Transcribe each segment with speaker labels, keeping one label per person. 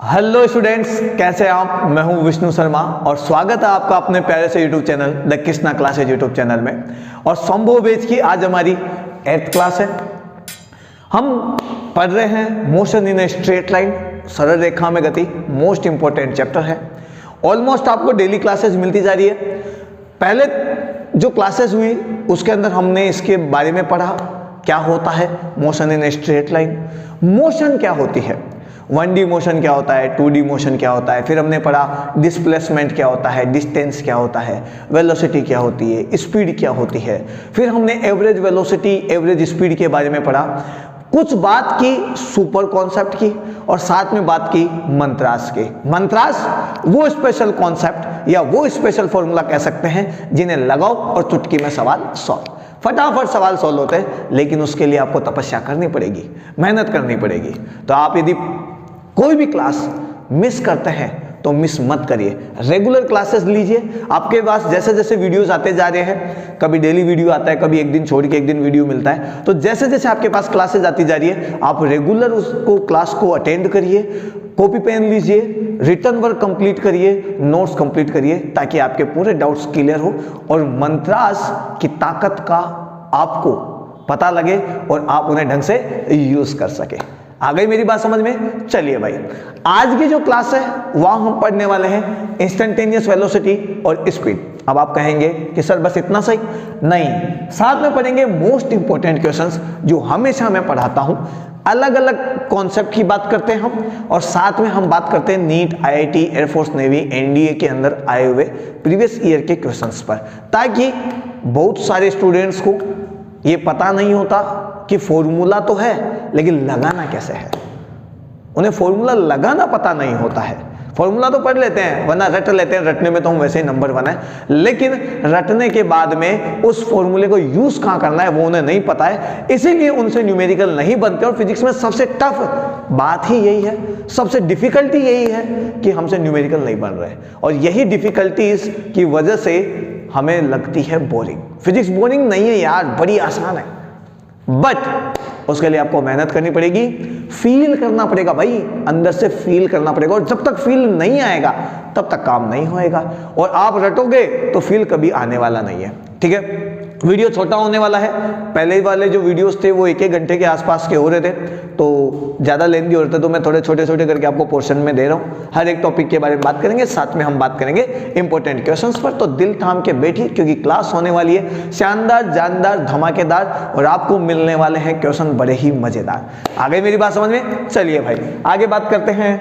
Speaker 1: Hello students, कैसे हैं आप। मैं हूं विष्णु शर्मा और स्वागत है आपका अपने प्यारे से YouTube channel the Krishna classes YouTube channel में। और संभव बेच की आज हमारी 8th क्लास है। हम पढ़ रहे हैं motion in a straight line, सरल रेखा में गति। मोस्ट इंपॉर्टेंट चैप्टर है। ऑलमोस्ट आपको डेली क्लासेज मिलती जा रही है। पहले जो क्लासेस हुई उसके अंदर हमने इसके बारे में पढ़ा, क्या होता है motion in a straight line, motion क्या होती है, 1D मोशन क्या होता है, 2D मोशन क्या होता है। फिर हमने पढ़ा डिस्प्लेसमेंट क्या होता है, डिस्टेंस क्या होता है, वेलोसिटी क्या होती है, स्पीड क्या होती है। फिर हमने एवरेज वेलोसिटी, एवरेज स्पीड के बारे में पढ़ा। कुछ बात की सुपर कॉन्सेप्ट की और साथ में बात की मंत्रास की। मंत्रास वो स्पेशल कॉन्सेप्ट या वो स्पेशल फॉर्मूला कह सकते हैं जिन्हें लगाओ और चुटकी में सवाल सॉल्व, फटाफट सवाल सॉल्व होते हैं। लेकिन उसके लिए आपको तपस्या करनी पड़ेगी, मेहनत करनी पड़ेगी। तो आप यदि कोई भी क्लास मिस करते हैं तो मिस मत करिए, रेगुलर क्लासेस लीजिए। आपके पास जैसे जैसे वीडियोस आते जा रहे हैं, कभी डेली वीडियो आता है, कभी एक दिन छोड़ के एक दिन वीडियो मिलता है, तो जैसे जैसे आपके पास क्लासेस आती जा रही है आप रेगुलर उसको क्लास को अटेंड करिए, कॉपी पेन लीजिए, रिटर्न वर्क कंप्लीट करिए, नोट्स कंप्लीट करिए, ताकि आपके पूरे डाउट्स क्लियर हो और मंत्रास की ताकत का आपको पता लगे और आप उन्हें ढंग से यूज कर सके। आ गई मेरी बात समझ में। चलिए भाई, आज की जो क्लास है वहां हम पढ़ने वाले हैं इंस्टेंटेनियस वेलोसिटी और स्पीड। अब आप कहेंगे कि सर बस इतना सही? नहीं, साथ में पढ़ेंगे मोस्ट इंपॉर्टेंट क्वेश्चंस जो हमेशा मैं पढ़ाता हूं। अलग अलग कॉन्सेप्ट की बात करते हैं हम, और साथ में हम बात करते हैं NEET, IIT, air force, navy, NDA के अंदर आए हुए प्रीवियस ईयर के क्वेश्चंस पर, ताकि बहुत सारे स्टूडेंट्स को ये पता नहीं होता कि फॉर्मूला तो है लेकिन लगाना कैसे है। उन्हें फॉर्मूला लगाना पता नहीं होता है। फॉर्मूला तो पढ़ लेते हैं, वरना रट लेते हैं, रटने में तो हम वैसे ही नंबर 1 है, लेकिन रटने के बाद में उस फॉर्मूले को यूज कहां करना है वो उन्हें नहीं पता है, इसीलिए उनसे न्यूमेरिकल नहीं बनते। और फिजिक्स में सबसे टफ बात ही यही है, सबसे डिफिकल्टी यही है कि हमसे न्यूमेरिकल नहीं बन रहे, और यही डिफिकल्टीज की वजह से हमें लगती है बोरिंग। फिजिक्स बोरिंग नहीं है यार, बड़ी आसान है, बट उसके लिए आपको मेहनत करनी पड़ेगी, फील करना पड़ेगा भाई, अंदर से फील करना पड़ेगा। और जब तक फील नहीं आएगा तब तक काम नहीं होएगा, और आप रटोगे तो फील कभी आने वाला नहीं है। ठीक है, वीडियो छोटा होने वाला है। पहले वाले जो वीडियोस थे वो 1-1 घंटे के आसपास के हो रहे थे, तो ज़्यादा लेंथी हो रहे थे, तो मैं थोड़े छोटे छोटे करके आपको पोर्शन में दे रहा हूँ। हर एक टॉपिक के बारे में बात करेंगे, साथ में हम बात करेंगे इंपॉर्टेंट क्वेश्चंस पर। तो दिल थाम के बैठिए, क्योंकि क्लास होने वाली है शानदार, जानदार, धमाकेदार, और आपको मिलने वाले हैं क्वेश्चन बड़े ही मजेदार। आ गई मेरी बात समझ में। चलिए भाई आगे बात करते हैं।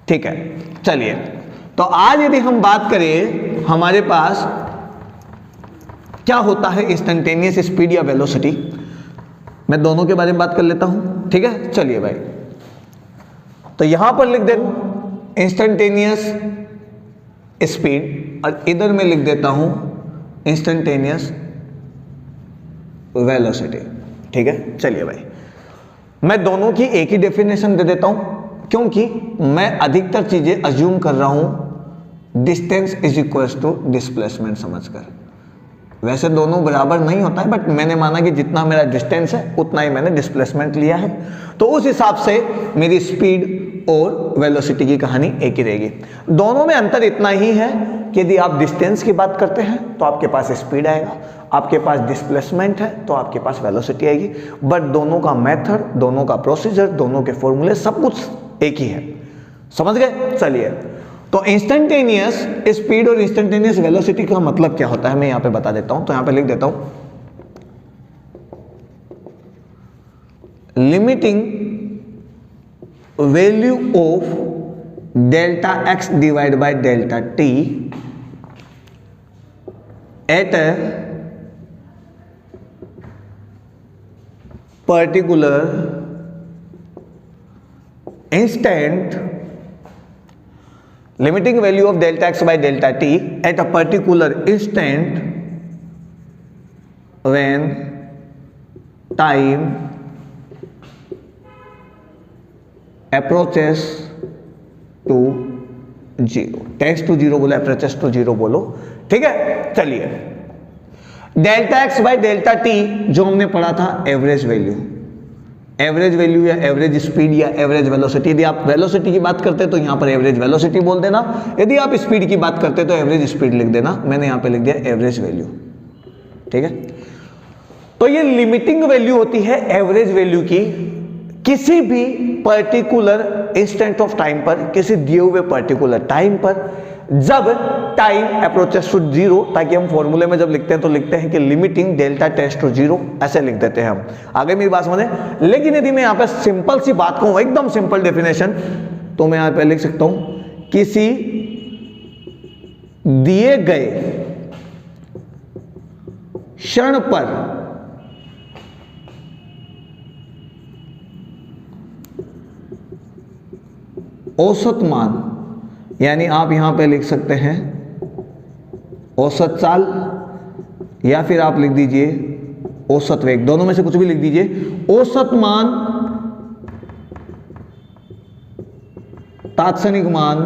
Speaker 1: ठीक है, चलिए। तो आज यदि हम बात करें, हमारे पास क्या होता है इंस्टेंटेनियस स्पीड या वेलोसिटी, मैं दोनों के बारे में बात कर लेता हूं। ठीक है, चलिए भाई। तो यहां पर लिख देता इंस्टेंटेनियस स्पीड और इधर में लिख देता हूं इंस्टेंटेनियस वेलोसिटी। ठीक है, चलिए भाई, मैं दोनों की एक ही डेफिनेशन दे देता हूं, क्योंकि मैं अधिकतर चीजें अज्यूम कर रहा हूं distance is equal to displacement समझकर। वैसे दोनों बराबर नहीं होता है, बट मैंने माना कि जितना मेरा डिस्टेंस है उतना ही मैंने डिस्प्लेसमेंट लिया है, तो उस हिसाब से मेरी स्पीड और वेलोसिटी की कहानी एक ही रहेगी। दोनों में अंतर इतना ही है कि यदि आप डिस्टेंस की बात करते हैं तो आपके पास स्पीड आएगा, आपके पास डिस्प्लेसमेंट है तो आपके पास वेलोसिटी आएगी, बट दोनों का मेथड, दोनों का प्रोसीजर, दोनों के फॉर्मूले सब कुछ एक ही है। समझ गए। चलिए, तो इंस्टेंटेनियस स्पीड और इंस्टेंटेनियस वेलोसिटी का मतलब क्या होता है मैं यहां पे बता देता हूं। तो यहां पे लिख देता हूं limiting value of delta x divide by delta t at a particular instant, limiting value of delta x by delta t at a particular instant when time approaches to 0, tends to 0 बोलो, approaches to 0 बोलो। ठीक है, चलिए। Delta x by delta T जो हमने पढ़ा था average value, average value या एवरेज स्पीड या एवरेज वेलोसिटी। यदि आप वेलोसिटी की बात करते हैं तो यहां पर एवरेज वेलोसिटी बोल देना, यदि आप स्पीड की बात करते हैं तो एवरेज स्पीड लिख देना। मैंने यहां पे लिख दिया एवरेज वैल्यू, ठीक है। तो ये लिमिटिंग वैल्यू होती है एवरेज वैल्यू की किसी भी पर्टिकुलर इंस्टेंट ऑफ टाइम पर, किसी दिए हुए पर्टिकुलर टाइम पर, जब टाइम अप्रोचेस टू जीरो, ताकि हम फॉर्मूले में जब लिखते हैं तो लिखते हैं कि limiting delta tends to zero, ऐसे लिख देते हैं हम। आगे मेरी बात समझे। लेकिन यदि मैं यहां पे सिंपल सी बात कहूं, एकदम सिंपल डेफिनेशन, तो मैं यहां पे लिख सकता हूं किसी दिए गए क्षण पर औसत मान, यानी आप यहां पे लिख सकते हैं औसत चाल, या फिर आप लिख दीजिए औसत वेग, दोनों में से कुछ भी लिख दीजिए। औसत मान, तात्क्षणिक मान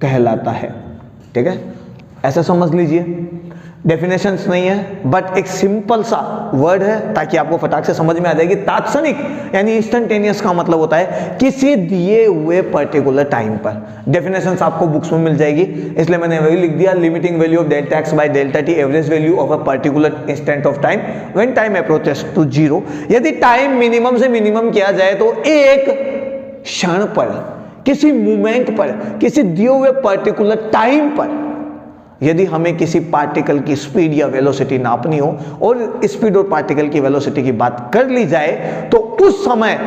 Speaker 1: कहलाता है, ठीक है। ऐसा समझ लीजिए। डेफिनेशंस नहीं है, बट एक सिंपल सा वर्ड है ताकि आपको फटाक से समझ में आ जाएगी। तात्क्षणिक यानी इंस्टेंटेनियस का मतलब होता है किसी दिए हुए पर्टिकुलर टाइम पर। डेफिनेशंस आपको बुक्स में मिल जाएगी, इसलिए मैंने वही लिख दिया। Limiting value of delta x by delta t, average value of a particular instant of time when time approaches to zero. यदि टाइम मिनिमम से मिनिमम किया जाए तो एक क्षण पर, किसी मोमेंट पर, किसी दिए हुए पर्टिकुलर टाइम पर यदि हमें किसी पार्टिकल की स्पीड या वेलोसिटी नापनी हो और स्पीड और पार्टिकल की वेलोसिटी की बात कर ली जाए, तो उस समय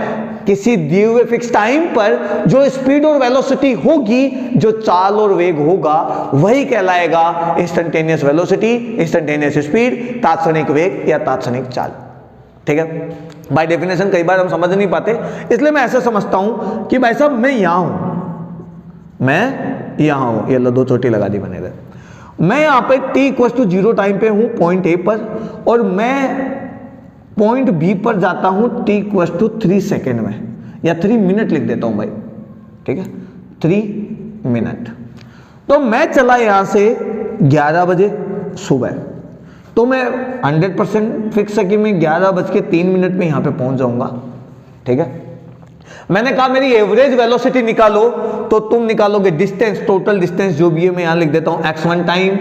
Speaker 1: किसी दिए हुए फिक्स टाइम पर जो स्पीड और वेलोसिटी होगी, जो चाल और वेग होगा, वही कहलाएगा इंस्टेंटेनियस वेलोसिटी, इंस्टेंटेनियस स्पीड, तात्क्षणिक वेग या तात्क्षणिक चाल, ठीक है। बाय डेफिनेशन कई बार हम समझ नहीं पाते, इसलिए मैं ऐसा समझता हूं कि भाई साहब मैं यहां हूं, मैं यहां हूं, ये लो दो चोटी लगा दी मैंने इधर। मैं यहां पे t=0 टाइम पे हूं पॉइंट ए पर, और मैं पॉइंट बी पर जाता हूं t=3 सेकेंड में, या 3 मिनट लिख देता हूं भाई, ठीक है, 3 मिनट। तो मैं चला यहां से 11 बजे सुबह, तो मैं 100% फिक्स है कि मैं 11:03 में यहां पे पहुंच जाऊंगा, ठीक है। मैंने कहा मेरी एवरेज वेलोसिटी निकालो, तो तुम निकालोगे डिस्टेंस, टोटल डिस्टेंस जो भी है, मैं यहां लिख देता हूं x1 टाइम,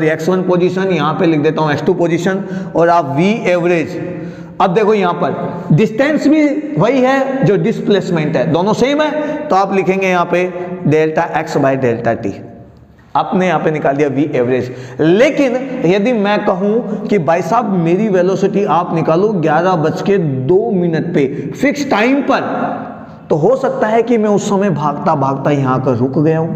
Speaker 1: x1 पोजीशन, यहां पे लिख देता हूं x2 पोजीशन, और आप v एवरेज। अब देखो यहां पर डिस्टेंस भी वही है जो डिस्प्लेसमेंट है, दोनों सेम है, तो आप लिखेंगे यहां पे delta x bye delta T. आपने यहां पे निकाल दिया v एवरेज। लेकिन यदि मैं कहूं कि भाई साहब मेरी वेलोसिटी आप निकालो 11:02 पे फिक्स टाइम पर, तो हो सकता है कि मैं उस समय भागता भागता यहां पर रुक गया हूं।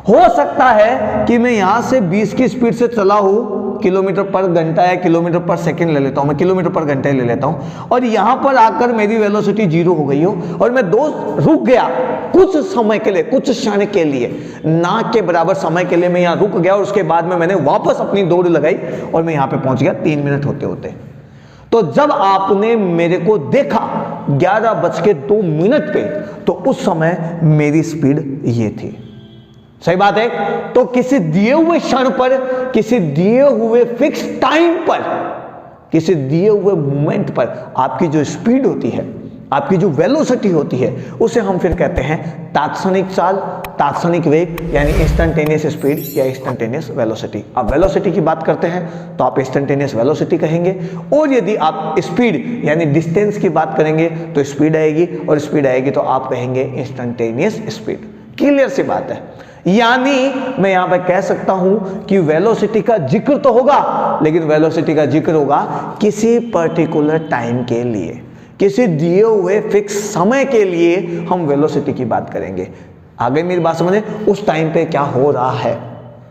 Speaker 1: हो सकता है कि मैं यहां से 20 की स्पीड से चला हूं, किलोमीटर पर घंटा या किलोमीटर पर सेकंड ले लेता हूं, मैं किलोमीटर पर घंटे ले लेता हूं, और यहां पर आकर मेरी वेलोसिटी 0 हो गई हो और मैं रुक गया कुछ समय के लिए, कुछ क्षण के लिए, ना के बराबर समय के लिए मैं यहां रुक गया, और उसके बाद में मैंने वापस अपनी दौड़ लगाई और मैं यहां पे पहुंच गया 3 मिनट होते होते। तो जब आपने मेरे को देखा 11:02 पे, तो उस समय मेरी स्पीड ये थी। सही बात है। तो किसी दिए हुए क्षण पर, किसी दिए हुए फिक्स टाइम पर, किसी दिए हुए मोमेंट पर आपकी जो स्पीड होती है, आपकी जो वेलोसिटी होती है, उसे हम फिर कहते हैं तात्क्षणिक चाल, तात्क्षणिक वेग, यानी इंस्टेंटेनियस स्पीड या इंस्टेंटेनियस वेलोसिटी। आप वेलोसिटी की बात करते हैं तो आप इंस्टेंटेनियस वेलोसिटी कहेंगे, और यदि आप स्पीड यानी डिस्टेंस की बात करेंगे तो स्पीड आएगी, और स्पीड आएगी तो आप कहेंगे इंस्टेंटेनियस स्पीड। क्लियर सी बात है। यानी मैं यहां पर कह सकता हूं कि वेलोसिटी का जिक्र तो होगा, लेकिन वेलोसिटी का जिक्र होगा किसी पर्टिकुलर टाइम के लिए, किसी दिए हुए फिक्स समय के लिए हम वेलोसिटी की बात करेंगे। आगे मेरी बात समझे, उस टाइम पे क्या हो रहा है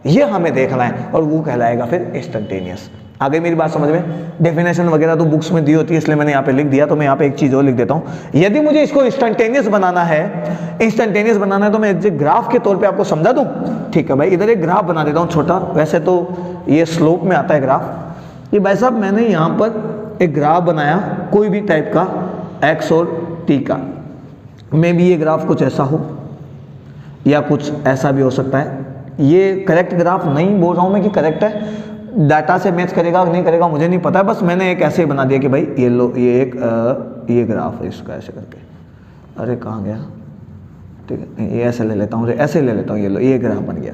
Speaker 1: ये हमें देखना है, और वो कहलाएगा फिर इंस्टेंटेनियस। आगे मेरी बात समझ में। डेफिनेशन वगैरह तो बुक्स में दी होती है, इसलिए मैंने यहाँ पे लिख दिया। तो मैं यहाँ पे एक चीज और लिख देता हूँ, यदि मुझे इसको इंस्टेंटेनियस बनाना है तो मैं एक ग्राफ के तौर पे आपको समझा दूं। ठीक है भाई, इधर एक ग्राफ बना देता हूँ छोटा, वैसे तो ये स्लोप में आता है ग्राफ। ये भाई साहब मैंने यहाँ पर एक ग्राफ बनाया कोई भी टाइप का एक्स और टी का, में भी ये ग्राफ कुछ ऐसा हो या कुछ ऐसा भी हो सकता है। ये करेक्ट ग्राफ नहीं बोल रहा हूँ मैं कि करेक्ट है, डाटा से मैच करेगा नहीं करेगा मुझे नहीं पता है, बस मैंने एक ऐसे बना दिया कि भाई ये लो, ये एक ये ग्राफ है इसका ऐसे करके, अरे कहाँ गया, ठीक है ये ऐसे ले लेता हूँ, ऐसे ले लेता हूँ, ये लो ये ग्राफ बन गया,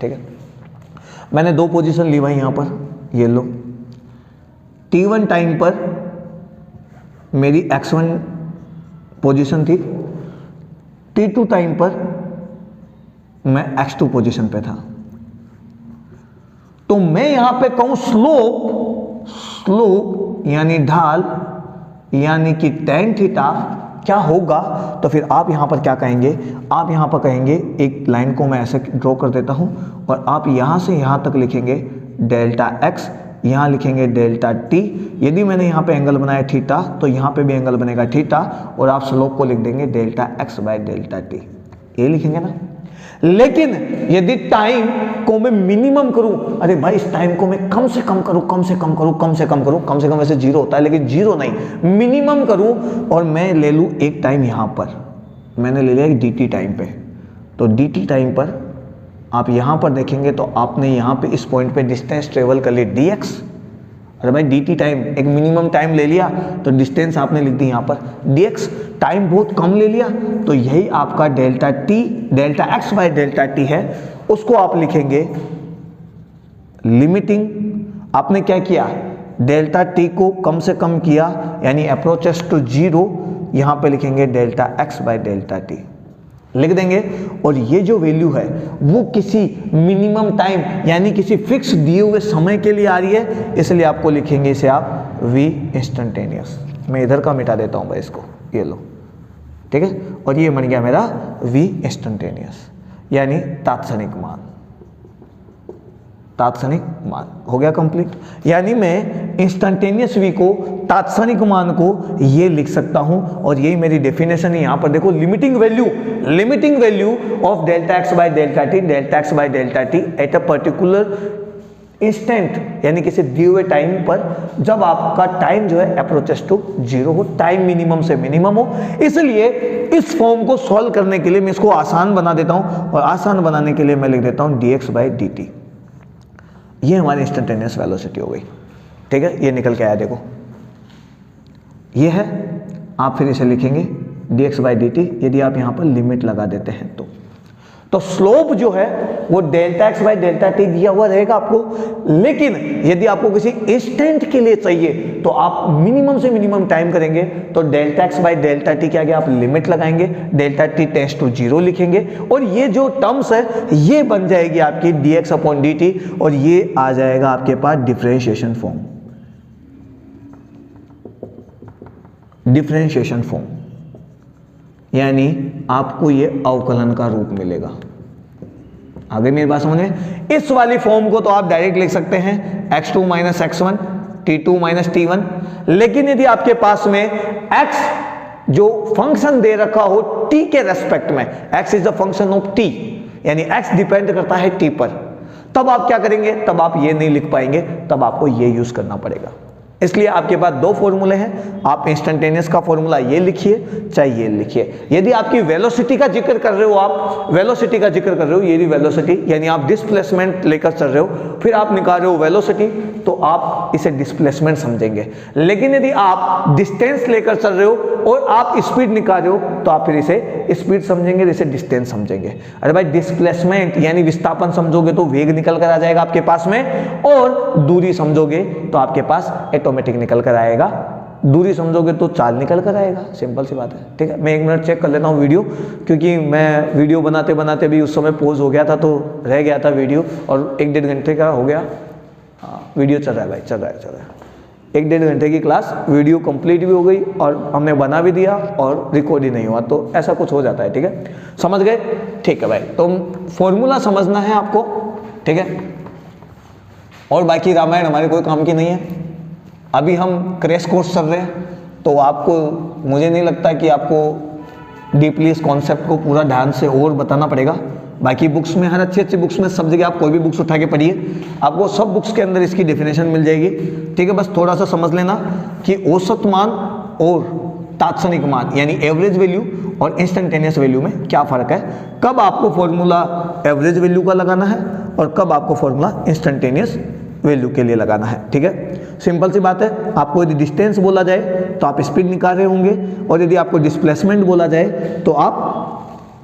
Speaker 1: ठीक है। मैंने 2 पोजीशन ली भाई यहाँ पर, ये लो t1 टाइम पर मेरी x1 पोजीशन थी, t2 टाइम पर मैं x2 पोजीशन पे था। तो मैं यहां पे कहूं स्लोप यानी ढाल यानी कि tan थीटा क्या होगा, तो फिर आप यहां पर क्या कहेंगे, आप यहां पर कहेंगे, एक लाइन को मैं ऐसे ड्रॉ कर देता हूं और आप यहां से यहां तक लिखेंगे डेल्टा x, यहां लिखेंगे डेल्टा t। यदि मैंने यहां पे एंगल बनाया थीटा तो यहां पे भी एंगल बनेगा थीटा, और आप स्लोप को लिख देंगे delta x by delta t, ये लिखेंगे ना। लेकिन यदि टाइम को मैं मिनिमम करूं, अरे भाई इस टाइम को मैं कम से कम करूं, कम से कम करूं, कम से कम करूं, कम से कम वैसे 0 होता है लेकिन 0 नहीं, मिनिमम करूं, और मैं ले लूं एक टाइम यहां पर, मैंने ले लिया एक dt टाइम पे, तो dt टाइम पर आप यहां पर देखेंगे तो आपने यहां पे इस पॉइंट पे डिस्टेंस ट्रेवल कर ली dx। अरे भाई dt टाइम एक मिनिमम टाइम ले लिया तो डिस्टेंस आपने लिख दी यहां पर dx, टाइम बहुत कम ले लिया तो यही आपका delta t, delta x by delta t है, उसको आप लिखेंगे लिमिटिंग। आपने क्या किया, डेल्टा t को कम से कम किया यानी अप्रोचेस टू 0, यहां पे लिखेंगे delta x by delta t लिख देंगे, और ये जो वैल्यू है वो किसी मिनिमम टाइम यानी किसी फिक्स दिए हुए समय के लिए आ रही है, इसलिए आपको लिखेंगे इसे आप v इंस्टेंटेनियस। मैं इधर का मिटा देता हूं भाई इसको, ये लो, ठीक है, और ये बन गया मेरा v इंस्टेंटेनियस यानी तात्क्षणिक मान, तात्क्षणिक मान हो गया कंप्लीट। यानी मैं इंस्टेंटेनियस v को, तात्क्षणिक मान को ये लिख सकता हूं, और यही मेरी डेफिनेशन है। यहां पर देखो limiting value of delta x by delta t, delta x by delta t at a particular instant यानी किसी दिए हुए टाइम पर, जब आपका टाइम जो है अप्रोचेस टू 0 हो, टाइम मिनिमम से मिनिमम हो। इसलिए इस फॉर्म को सॉल्व करने के लिए मैं इसको आसान बना देता हूं, और आसान बनाने के लिए मैं लिख देता हूं dx बाय dt। ये हमारी इंस्टेंटेनियस वेलोसिटी हो गई, ठीक है, ये निकल के आया देखो, ये है। आप फिर इसे लिखेंगे dx बाय dt, यदि आप यहां पर लिमिट लगा देते हैं तो स्लोप जो है वो delta x by delta t दिया हुआ रहेगा आपको। लेकिन यदि आपको किसी इंस्टेंट के लिए चाहिए तो आप मिनिमम से मिनिमम टाइम करेंगे, तो delta x by delta t के आगे आप लिमिट लगाएंगे, डेल्टा t टेंड्स टू 0 लिखेंगे, और ये जो टर्म्स है ये बन जाएगी आपकी dx अपॉन dt, और ये आ जाएगा आपके पास डिफरेंशिएशन फॉर्म, डिफरेंशिएशन फॉर्म यानी आपको ये अवकलन का रूप मिलेगा। आगे मेरी बात समझ में, इस वाली फॉर्म को तो आप डायरेक्ट लिख सकते हैं x2 minus x1 t2 minus t1, लेकिन यदि आपके पास में x जो फंक्शन दे रखा हो t के रेस्पेक्ट में, x is the function of t यानी x डिपेंड करता है t पर, तब आप क्या करेंगे, तब आप ये नहीं लिख पाएंगे, तब आपको ये यूज करना पड़ेगा। इसलिए आपके पास 2 फॉर्मूले हैं, आप इंस्टेंटेनियस का फॉर्मूला ये लिखिए चाहे ये लिखिए। यदि आपकी वेलोसिटी का जिक्र कर रहे हो, आप वेलोसिटी का जिक्र कर रहे हो, ये वेलोसिटी यानी आप डिस्प्लेसमेंट लेकर चल रहे हो, फिर आप निकाल रहे हो वेलोसिटी, तो आप इसे डिस्प्लेसमेंट समझेंगे। लेकिन यदि आप डिस्टेंस लेकर चल रहे हो और आप स्पीड निकाल रहे हो, तो आप फिर इसे स्पीड समझेंगे, इसे डिस्टेंस समझेंगे। अरे भाई डिस्प्लेसमेंट यानी विस्थापन समझोगे तो वेग निकल कर आ जाएगा आपके पास में, और दूरी समझोगे तो आपके पास ऑटोमेटिक निकल कर आएगा, दूरी समझोगे तो चाल निकल कर आएगा, सिंपल सी बात है। ठीक है, मैं 1 मिनट चेक कर लेता हूँ वीडियो, क्योंकि मैं वीडियो बनाते बनाते भी उस समय पॉज हो गया था, तो रह गया था वीडियो, और 1-1.5 घंटे का हो गया। हाँ वीडियो चल रहा है भाई, चल रहा है 1-1.5 घंटे की क्लास, वीडियो कंप्लीट भी हो गई और हमने बना भी दिया और रिकॉर्ड ही नहीं हुआ, तो ऐसा कुछ हो जाता है। ठीक है, समझ गए? ठीक है भाई, तो फॉर्मूला समझना है आपको, ठीक है, और बाकी रामायण हमारे कोई काम की नहीं है। अभी हम क्रैश कोर्स चल रहे हैं, तो आपको, मुझे नहीं लगता कि आपको डीपली इस कॉन्सेप्ट को पूरा ध्यान से और बताना पड़ेगा। बाकी बुक्स में, हर अच्छी बुक्स में, सब जगह आप कोई भी बुक्स उठा के पढ़िए, आपको सब बुक्स के अंदर इसकी डेफिनेशन मिल जाएगी। ठीक है, बस थोड़ा सा समझ लेना कि औसत मान और तात्क्षणिक मान यानी एवरेज वैल्यू और इंस्टेंटेनियस वैल्यू में क्या फ़र्क है, कब आपको फॉर्मूला एवरेज वैल्यू का लगाना है और कब आपको फॉर्मूला इंस्टेंटेनियस वैल्यू के लिए लगाना है। ठीक है, सिंपल सी बात है। आपको यदि डिस्टेंस बोला जाए तो आप स्पीड निकाल रहे होंगे, और यदि आपको डिस्प्लेसमेंट बोला जाए तो आप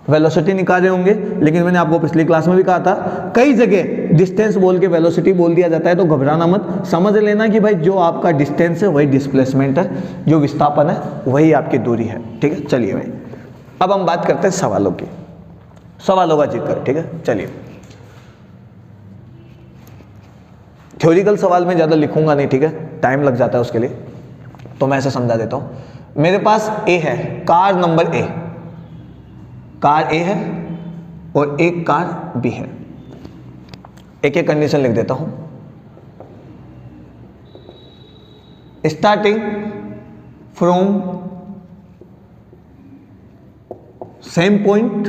Speaker 1: वेलोसिटी निकाल रहे होंगे। लेकिन मैंने आपको पिछली क्लास में भी कहा था, कई जगह डिस्टेंस बोल के वेलोसिटी बोल दिया जाता है, तो घबराना मत, समझ लेना कि भाई जो आपका डिस्टेंस है वही डिस्प्लेसमेंट है, जो विस्थापन है वही आपकी दूरी है। ठीक है, चलिए भाई अब हम बात करते हैं सवालों की, सवालों का जिक्र। ठीक है, चलिए थ्योरिकल सवाल में ज़्यादा लिखूंगा नहीं, ठीक है, टाइम लग जाता है उसके लिए, तो मैं ऐसे समझा देता हूं। मेरे पास ए है, कार नंबर ए, कार ए है और एक कार बी है। एक एक कंडीशन लिख देता हूं। Starting from same point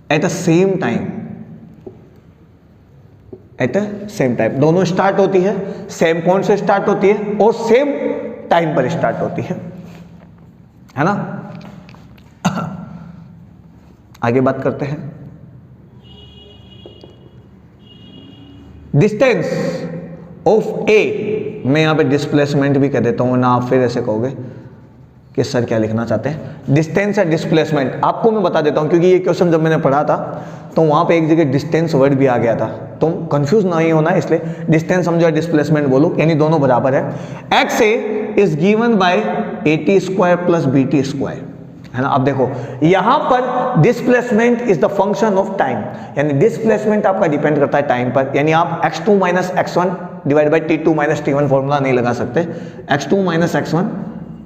Speaker 1: at a same time, at a same time, दोनों स्टार्ट होती है सेम पॉइंट से स्टार्ट होती है और सेम टाइम पर स्टार्ट होती है ना। आगे बात करते हैं। डिस्टेंस ऑफ ए, मैं यहां पे डिस्प्लेसमेंट भी कह देता हूं ना, आप फिर ऐसे कहोगे कि सर क्या लिखना चाहते हैं। डिस्टेंस या डिस्प्लेसमेंट आपको मैं बता देता हूं, क्योंकि ये क्वेश्चन जब मैंने पढ़ा था तो वहां पे एक जगह डिस्टेंस वर्ड भी आ गया था, तुम कंफ्यूज ना ही होना, इसलिए डिस्टेंस समझो डिस्प्लेसमेंट बोलो, यानी दोनों बराबर है। X A is given by AT square plus BT square, है ना। अब देखो यहां पर displacement is the function of time, यानी डिस्प्लेसमेंट आपका डिपेंड करता है टाइम पर, यानी आप x2 minus x1 divide by T2 minus T1 formula नहीं लगा सकते, x2 minus x1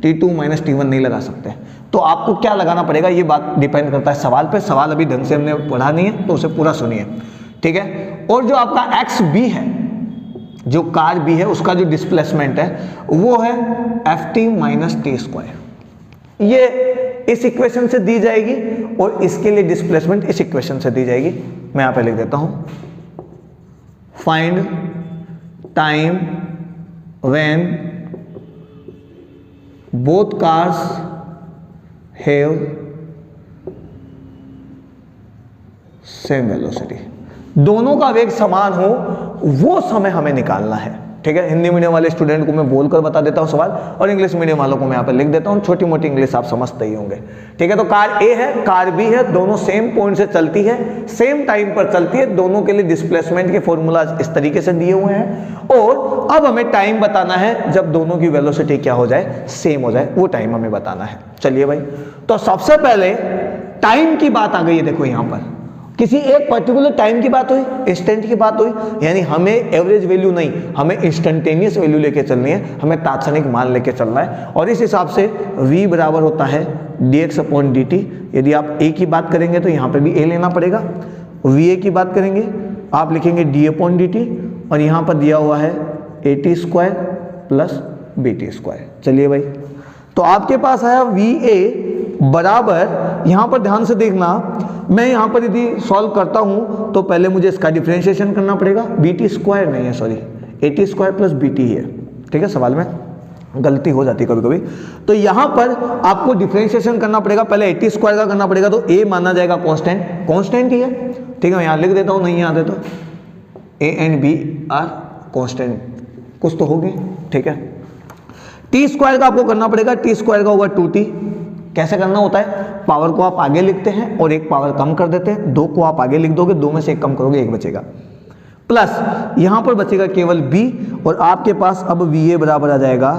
Speaker 1: T2 minus T1 नहीं लगा सकते। तो आपको क्या लगाना पड़ेगा, ये बात डिपेंड करता है सवाल पे, सवाल अभी ढंग से हमने पढ़ा नहीं है तो उसे पूरा सुनिए। ठीक है, और जो आपका XB है, जो कार B है, उसका जो डिस्प्लेसमेंट है वो है FT माइनस T स्क्वायर, ये इस इक्वेशन से दी जाएगी और इसके लिए डिस्प्लेसमेंट इस इक्वेशन से दी जाएगी। मैं यहां पे लिख देता हूं, find time when both cars have same velocity, दोनों का वेग समान हो वो समय हमें निकालना है। ठीक है, हिंदी मीडियम वाले स्टूडेंट को मैं बोलकर बता देता हूं सवाल, और इंग्लिश मीडियम वालों को मैं यहाँ पे लिख देता हूं, छोटी मोटी इंग्लिश आप समझते ही होंगे। ठीक है, तो कार ए है, कार बी है, दोनों सेम पॉइंट से चलती है, सेम टाइम पर चलती है, दोनों के लिए डिस्प्लेसमेंट के फॉर्मूला इस तरीके से दिए हुए हैं, और अब हमें टाइम बताना है जब दोनों की वेलोसिटी क्या हो जाए, सेम हो जाए, वो टाइम हमें बताना है। चलिए भाई, तो सबसे पहले टाइम की बात आ गई है। देखो यहां पर किसी एक पर्टिकुलर टाइम की बात हुई, इंस्टेंट की बात हुई, यानी हमें एवरेज वैल्यू नहीं, हमें इंस्टेंटेनियस वैल्यू लेके चलनी है, हमें तात्क्षणिक मान लेके चलना है, और इस हिसाब से v बराबर होता है dx अपॉन dt। यदि आप a की बात करेंगे तो यहाँ पे भी a लेना पड़ेगा, va की बात करेंगे आप लिखेंगे d अपॉन dt, और यहाँ पर दिया हुआ है AT square plus BT square. चलिए भाई, तो आपके पास आया va बराबर, यहां पर ध्यान से देखना, मैं यहां पर यदि सॉल्व करता हूं तो पहले मुझे इसका डिफरेंशिएशन करना पड़ेगा, BT स्क्वायर नहीं है, sorry AT square plus BT है। ठीक है, सवाल में गलती हो जाती है कभी कभी, तो यहां पर आपको डिफरेंशिएशन करना पड़ेगा, पहले AT स्क्वायर का करना पड़ेगा, तो a माना जाएगा कांस्टेंट, कांस्टेंट ही है। ठीक है, मैं यहां लिख देता हूं, नहीं याद है तो a and b are constant, कुछ तो होगी। ठीक है, t स्क्वायर का आपको करना पड़ेगा, t स्क्वायर का होगा 2t। कैसे करना होता है, पावर को आप आगे लिखते हैं और एक पावर कम कर देते हैं, दो को आप आगे लिख दोगे, दो में से एक कम करोगे, एक बचेगा, प्लस यहां पर बचेगा केवल b, और आपके पास अब va बराबर आ जाएगा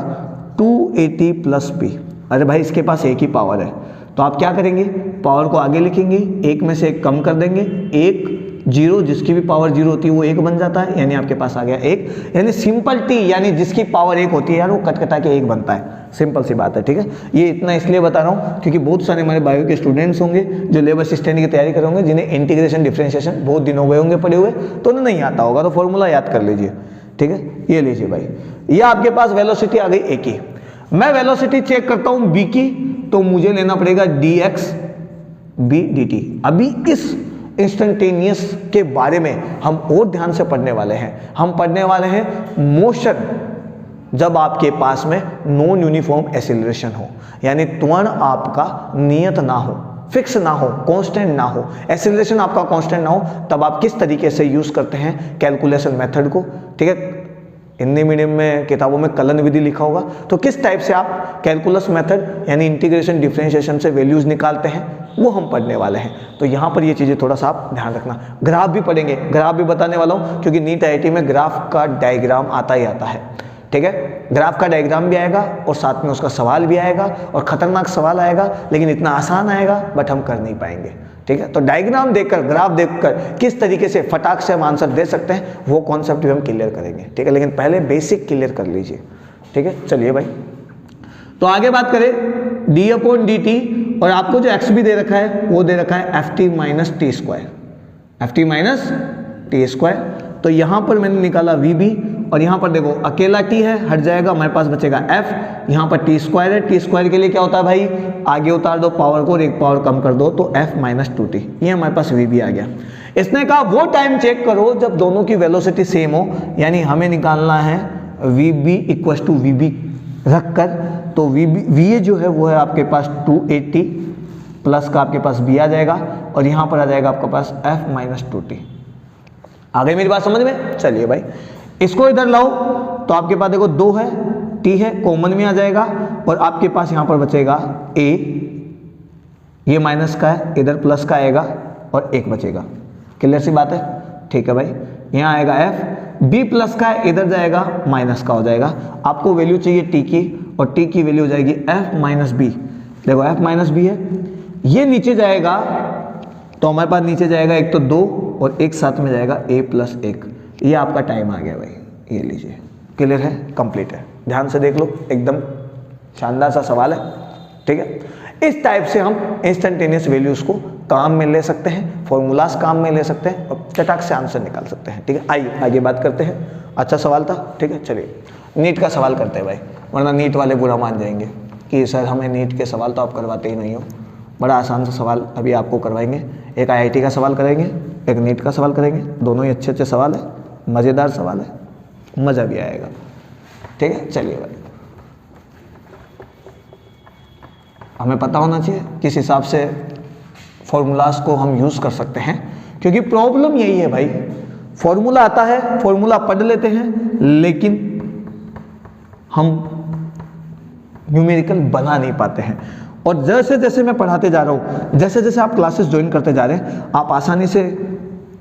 Speaker 1: 2AT प्लस b। अरे भाई इसके पास एक ही पावर है, तो आप क्या करेंगे, पावर को आगे लिखेंगे, एक में से एक कम कर देंगे, एक 0, जिसकी भी पावर 0 होती है वो 1 बन जाता है, यानी आपके पास आ गया 1, यानी सिंपल t, यानी जिसकी पावर 1 होती है यार वो कट कटा के 1 बनता है, सिंपल सी बात है। ठीक है, ये इतना इसलिए बता रहा हूँ क्योंकि बहुत सारे हमारे बायो के स्टूडेंट्स होंगे जो लेबर असिस्टेंट की तैयारी कर रहे होंगे, जिन्हें इंटीग्रेशन डिफरेंशिएशन बहुत दिन हो गए होंगे पढ़े हुए, तो उन्हें नहीं आता होगा, तो फॉर्मूला याद कर लीजिए। ठीक है, ये लीजिए भाई, ये आपके पास वेलोसिटी आ गई a की, मैं वेलोसिटी चेक करता हूँ b की, तो मुझे लेना पड़ेगा dx b dt। अभी इस इंस्टेंटेनियस के बारे में हम और ध्यान से पढ़ने वाले हैं, हम पढ़ने वाले हैं मोशन जब आपके पास में नॉन यूनिफॉर्म एक्सीलरेशन हो, यानी त्वरण आपका नियत ना हो, फिक्स ना हो, कांस्टेंट ना हो, एक्सीलरेशन आपका कांस्टेंट ना हो, तब आप किस तरीके से यूज करते हैं कैलकुलेशन मेथड को, ठीक है। हिंदी मीडियम में किताबों में कलन विधि लिखा होगा, तो किस टाइप से आप कैलकुलस मेथड यानी इंटीग्रेशन डिफरेंशिएशन से वैल्यूज निकालते हैं वो हम पढ़ने वाले हैं। तो यहाँ पर ये चीज़ें थोड़ा सा आप ध्यान रखना। ग्राफ भी पढ़ेंगे, ग्राफ भी बताने वाला हूँ, क्योंकि नीट IIT में ग्राफ का डायग्राम आता ही आता है, ठीक है। ग्राफ का डायग्राम भी आएगा और साथ में उसका सवाल भी आएगा, और खतरनाक सवाल आएगा, लेकिन इतना आसान आएगा बट हम कर नहीं पाएंगे, ठीक है। तो डायग्राम देखकर, ग्राफ देखकर किस तरीके से फटाक से हम आंसर दे सकते हैं वो कॉन्सेप्ट भी हम क्लियर करेंगे, ठीक है। लेकिन पहले बेसिक क्लियर कर लीजिए, ठीक है। चलिए भाई, तो आगे बात करें d/dt, और आपको जो x भी दे रखा है वो दे रखा है ft माइनस टी स्क्वायर। तो यहां पर मैंने निकाला vb, और यहाँ पर देखो अकेला t है, हट जाएगा, हमारे पास बचेगा f, यहाँ पर टी स्क्वायर है, टी स्क्वायर के लिए क्या होता है भाई, आगे उतार दो पावर को और एक पावर कम कर दो, तो f माइनस 2t, ये हमारे पास v भी आ गया। इसने कहा वो टाइम चेक करो जब दोनों की वेलोसिटी सेम हो, यानी हमें निकालना है vb इक्वल टू vb रखकर, तो va जो है वो है आपके पास 280 प्लस का आपके पास b आ जाएगा, और यहाँ पर आ जाएगा आपके पास f माइनस 2t। आ गई मेरी बात समझ में? चलिए भाई, इसको इधर लाओ, तो आपके पास देखो 2 है, t है, कॉमन में आ जाएगा, और आपके पास यहाँ पर बचेगा a, ये माइनस का है, इधर प्लस का आएगा, और 1 बचेगा। क्लियर सी बात है? ठीक है भाई, यहाँ आएगा f, b प्लस का है, इधर जाएगा माइनस का हो जाएगा। आपको वैल्यू चाहिए t की, और t की वैल्यू हो जाएगी f माइनस b। देखो f माइनस b है, ये नीचे जाएगा, तो हमारे पास नीचे जाएगा एक तो 2 और एक साथ में जाएगा a प्लस 1। ये आपका टाइम आ गया भाई, ये लीजिए। क्लियर है? कंप्लीट है। ध्यान से देख लो, एकदम शानदार सा सवाल है, ठीक है। इस टाइप से हम इंस्टेंटेनियस वैल्यूज को काम में ले सकते हैं, फॉर्मूलाज काम में ले सकते हैं, और चटाक से आंसर निकाल सकते हैं, ठीक है। आइए आगे बात करते हैं। अच्छा सवाल था, ठीक है। चलिए नीट का सवाल करते हैं भाई, वरना नीट वाले बुरा मान जाएंगे कि सर हमें नीट के सवाल तो आप करवाते ही नहीं हो। बड़ा आसान सा सवाल अभी आपको करवाएंगे, एक IIT का सवाल करेंगे, एक नीट का सवाल करेंगे, दोनों ही अच्छे अच्छे सवाल है, मज़ेदार सवाल है, मज़ा भी आएगा, ठीक है। चलिए भाई, हमें पता होना चाहिए किस हिसाब से फॉर्मूलाज को हम यूज़ कर सकते हैं, क्योंकि प्रॉब्लम यही है भाई, फॉर्मूला आता है, फॉर्मूला पढ़ लेते हैं, लेकिन हम न्यूमेरिकल बना नहीं पाते हैं। और जैसे जैसे मैं पढ़ाते जा रहा हूँ, जैसे जैसे आप क्लासेस ज्वाइन करते जा रहे हैं, आप आसानी से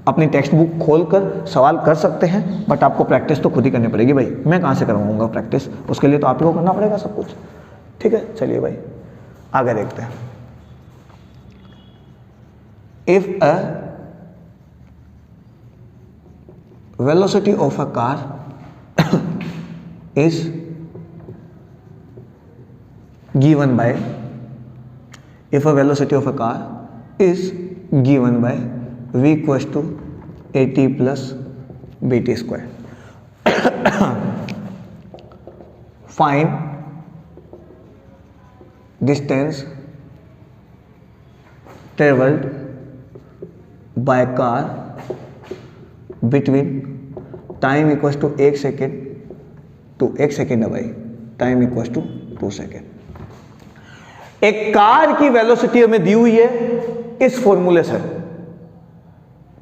Speaker 1: अपनी टेक्स्ट बुक खोलकर सवाल कर सकते हैं, बट आपको प्रैक्टिस तो खुद ही करनी पड़ेगी भाई। मैं कहाँ से करवाऊंगा प्रैक्टिस? उसके लिए तो आप ही को करना पड़ेगा सब कुछ, ठीक है। चलिए भाई आगे देखते हैं। If a velocity of a car is given by, if a velocity of a car is given by v equals to at plus bt square, find distance traveled by car between time equals to 1 second to 1 second है भाई, time equals to 2 second. एक car की velocity हमें दी हुई है इस फॉर्मूले से,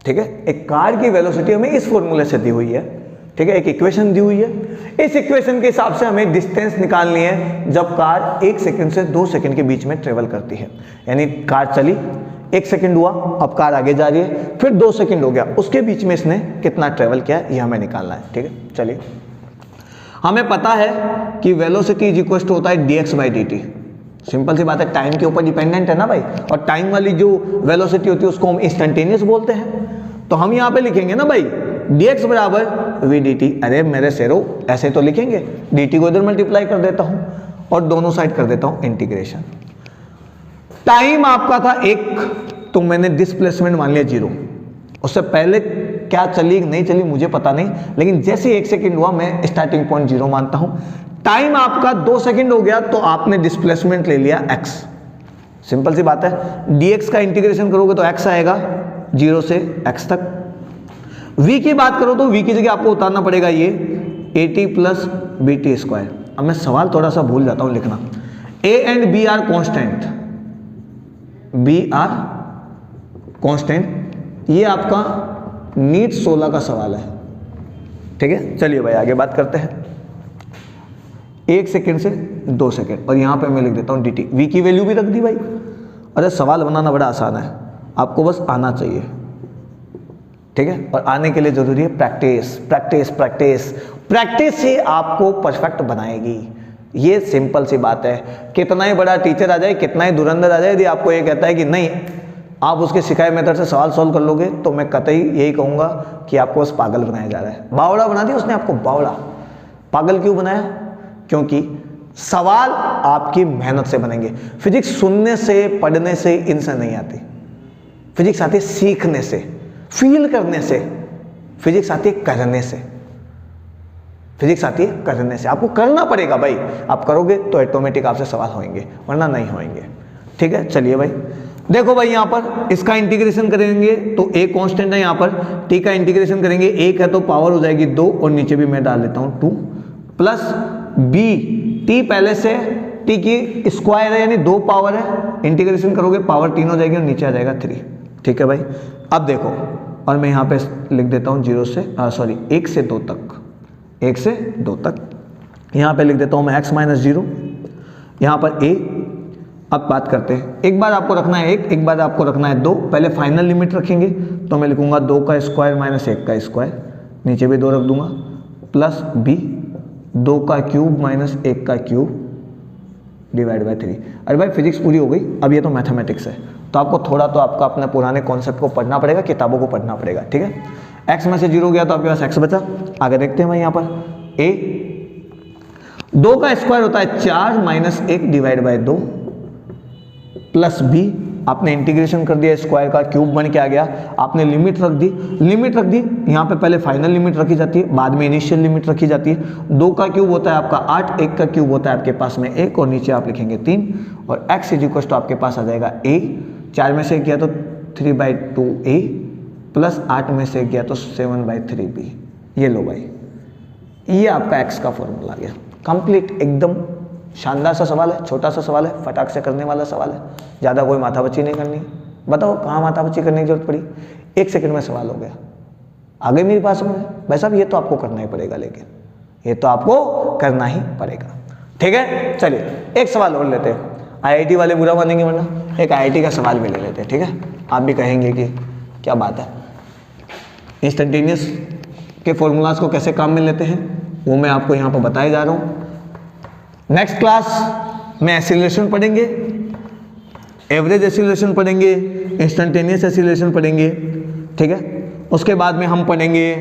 Speaker 1: ठीक है। एक कार की वेलोसिटी हमें इस फॉर्मूले से दी हुई है, ठीक है। एक इक्वेशन दी हुई है, इस इक्वेशन के हिसाब से हमें डिस्टेंस निकालनी है जब कार 1 सेकंड से 2 सेकंड के बीच में ट्रेवल करती है। यानी कार चली, 1 सेकंड हुआ, अब कार आगे जा रही है, फिर 2 सेकंड हो गया, उसके बीच में इसने कितना ट्रेवल किया ये हमें निकालना है, ठीक है। चलिए, हमें पता है कि वेलोसिटी इज इक्वल टू होता है dx बाई dt। सिंपल सी बात है, टाइम के ऊपर डिपेंडेंट है ना भाई, और टाइम वाली जो वेलोसिटी होती है उसको हम इंस्टेंटेनियस बोलते हैं। तो हम यहाँ पे लिखेंगे ना भाई dx बराबर v dt। अरे मेरे शेरो, ऐसे तो लिखेंगे, dt को इधर मल्टीप्लाई कर देता हूँ और दोनों साइड कर देता हूँ इंटीग्रेशन। टाइम आपका था 1, तो मैंने डिस्प्लेसमेंट मान लिया 0। उससे पहले क्या चली नहीं चली मुझे पता नहीं, लेकिन जैसे 1 सेकंड हुआ मैं स्टार्टिंग पॉइंट 0 मानता हूं। टाइम आपका 2 सेकंड हो गया तो आपने डिस्प्लेसमेंट ले लिया x। सिंपल सी बात है, dx का इंटीग्रेशन करोगे तो x आएगा 0 से x तक। v की बात करो तो v की जगह आपको उतारना पड़ेगा ये at प्लस bt स्क्वायर। अब मैं सवाल थोड़ा सा भूल जाता हूं लिखना। a and b are constant, B are constant. ये आपका नीट 16 का सवाल है, ठीक है। चलिए भाई आगे बात करते हैं। 1 सेकेंड से 2 सेकेंड, और यहाँ पे मैं लिख देता हूँ dt। v की वैल्यू भी रख दी भाई। अरे सवाल बनाना बड़ा आसान है, आपको बस आना चाहिए, ठीक है। और आने के लिए जरूरी है प्रैक्टिस, प्रैक्टिस, प्रैक्टिस। प्रैक्टिस ही आपको परफेक्ट बनाएगी, ये सिंपल सी बात है। कितना ही बड़ा टीचर आ जाए, कितना ही धुरंधर आ जाए, यदि आपको ये कहता है कि नहीं आप उसके सिखाए मेथड से सवाल सॉल्व कर लोगे, तो मैं कतई यही कहूंगा कि आपको बस पागल बनाया जा रहा है। बावड़ा बना दिया उसने आपको, बावड़ा। पागल क्यों बनाया? क्योंकि सवाल आपकी मेहनत से बनेंगे। फिजिक्स सुनने से, पढ़ने से, इनसे नहीं आती। फिजिक्स आती है सीखने से, फील करने से। फिजिक्स आती है करने से, फिजिक्स आती है करने से। आपको करना पड़ेगा भाई, आप करोगे तो ऑटोमेटिक आपसे सवाल होंगे, वरना नहीं होंगे, ठीक है। चलिए भाई देखो भाई, यहां पर इसका इंटीग्रेशन करेंगे तो a कांस्टेंट है, यहां पर t का इंटीग्रेशन करेंगे, 1 है तो पावर हो जाएगी 2, और नीचे भी मैं डाल देता हूं 2 प्लस b, t पहले से t की स्क्वायर है यानी 2 पावर है, इंटीग्रेशन करोगे पावर 3 हो जाएगी और नीचे आ जाएगा 3, ठीक है भाई। अब देखो, और मैं यहाँ पे लिख देता हूँ 0 से 1 से 2 तक, 1 से 2 तक। यहाँ पे लिख देता हूँ मैं x माइनस 0, यहाँ पर a। अब बात करते हैं, एक बार आपको रखना है 1, एक बार आपको रखना है 2। पहले फाइनल लिमिट रखेंगे तो मैं लिखूंगा 2 का स्क्वायर माइनस 1 का स्क्वायर, नीचे भी 2 रख दूंगा, प्लस b 2 का क्यूब माइनस 1 का क्यूब डिवाइड बाय 3। अरे भाई फिजिक्स पूरी हो गई, अब ये तो मैथमेटिक्स है, तो आपको थोड़ा तो आपका अपने पुराने कॉन्सेप्ट को पढ़ना पड़ेगा, किताबों को पढ़ना पड़ेगा, ठीक है। x में से 0 गया तो आपके पास x बचा। आगे देखते हैं भाई, यहाँ पर a 2 का स्क्वायर होता है 4 minus 1 divide by 2 plus b, आपने इंटीग्रेशन कर दिया, स्क्वायर का क्यूब बन के आ गया। आपने लिमिट रख दी, लिमिट रख दी, यहाँ पे पहले फाइनल लिमिट रखी जाती है, बाद में इनिशियल लिमिट रखी जाती है। 2 का क्यूब होता है आपका 8, 1 का क्यूब होता है आपके पास में 1, और नीचे आप लिखेंगे 3, और x इज इक्वल टू आपके पास आ जाएगा a, 4 में से गया तो 3/2a प्लस 8 में से गया तो 7/3b। ये लो भाई, ये आपका x का फॉर्मूला आ गया कंप्लीट। एकदम शानदार सा सवाल है, छोटा सा सवाल है, फटाक से करने वाला सवाल है, ज़्यादा कोई माथापच्ची नहीं करनी। बताओ कहाँ माथापच्ची करने की जरूरत पड़ी, 1 सेकंड में सवाल हो गया। आगे मेरी बात समझ में? भाई साहब ये तो आपको करना ही पड़ेगा, लेकिन ये तो आपको करना ही पड़ेगा, ठीक है। चलिए एक सवाल और लेते हैं, IIT वाले बुरा मानेंगे वरना एक IIT का सवाल भी ले लेते हैं, ठीक है। आप भी कहेंगे कि क्या बात है, इंस्टेंटेनियस के फॉर्मूलाज को कैसे काम में लेते हैं वो मैं आपको यहाँ पर बताए जा रहा हूँ। नेक्स्ट क्लास में एक्सीलरेशन पढ़ेंगे, एवरेज एक्सीलरेशन पढ़ेंगे, इंस्टेंटेनियस एक्सीलरेशन पढ़ेंगे, ठीक है। उसके बाद में हम पढ़ेंगे